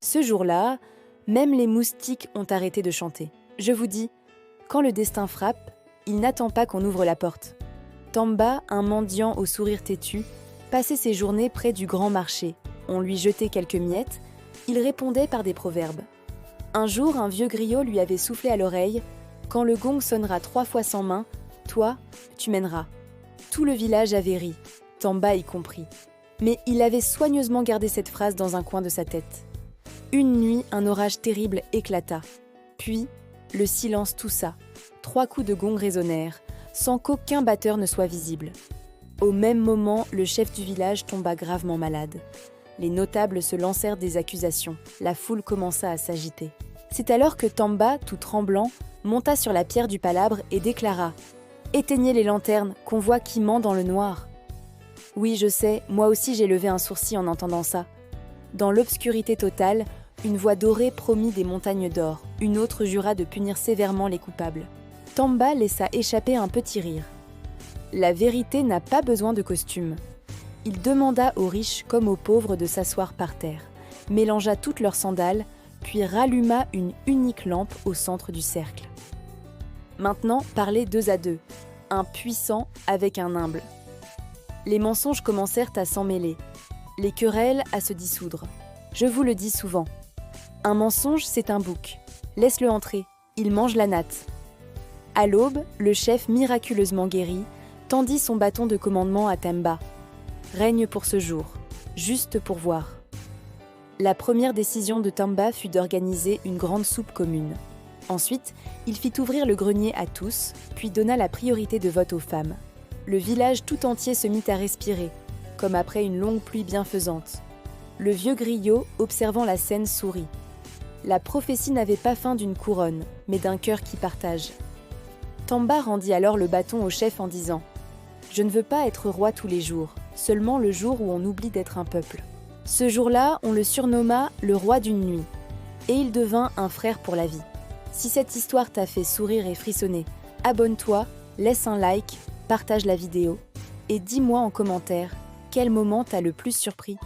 Ce jour-là, même les moustiques ont arrêté de chanter. Je vous dis, quand le destin frappe, il n'attend pas qu'on ouvre la porte. Tamba, un mendiant au sourire têtu, passait ses journées près du grand marché. On lui jetait quelques miettes, il répondait par des proverbes. Un jour, un vieux griot lui avait soufflé à l'oreille « Quand le gong sonnera 3 fois sans main, toi, tu mèneras ». Tout le village avait ri, Tamba y compris. Mais il avait soigneusement gardé cette phrase dans un coin de sa tête. Une nuit, un orage terrible éclata. Puis, le silence toussa. 3 coups de gong résonnèrent, sans qu'aucun batteur ne soit visible. Au même moment, le chef du village tomba gravement malade. Les notables se lancèrent des accusations. La foule commença à s'agiter. C'est alors que Tamba, tout tremblant, monta sur la pierre du palabre et déclara « Éteignez les lanternes, qu'on voit qui ment dans le noir !» Oui, je sais, moi aussi j'ai levé un sourcil en entendant ça. Dans l'obscurité totale, une voix dorée promit des montagnes d'or. Une autre jura de punir sévèrement les coupables. Tamba laissa échapper un petit rire. La vérité n'a pas besoin de costume. Il demanda aux riches comme aux pauvres de s'asseoir par terre, mélangea toutes leurs sandales, puis ralluma une unique lampe au centre du cercle. Maintenant, parlez 2 à 2, un puissant avec un humble. Les mensonges commencèrent à s'emmêler, les querelles à se dissoudre. Je vous le dis souvent, un mensonge c'est un bouc, laisse-le entrer, il mange la natte. À l'aube, le chef miraculeusement guéri tendit son bâton de commandement à Tamba. Règne pour ce jour, juste pour voir. La première décision de Tamba fut d'organiser une grande soupe commune. Ensuite, il fit ouvrir le grenier à tous, puis donna la priorité de vote aux femmes. Le village tout entier se mit à respirer, comme après une longue pluie bienfaisante. Le vieux griot, observant la scène, sourit. La prophétie n'avait pas faim d'une couronne, mais d'un cœur qui partage. Tamba rendit alors le bâton au chef en disant « Je ne veux pas être roi tous les jours, seulement le jour où on oublie d'être un peuple. » Ce jour-là, on le surnomma le roi d'une nuit, et il devint un frère pour la vie. Si cette histoire t'a fait sourire et frissonner, abonne-toi, laisse un like, partage la vidéo, et dis-moi en commentaire quel moment t'a le plus surpris.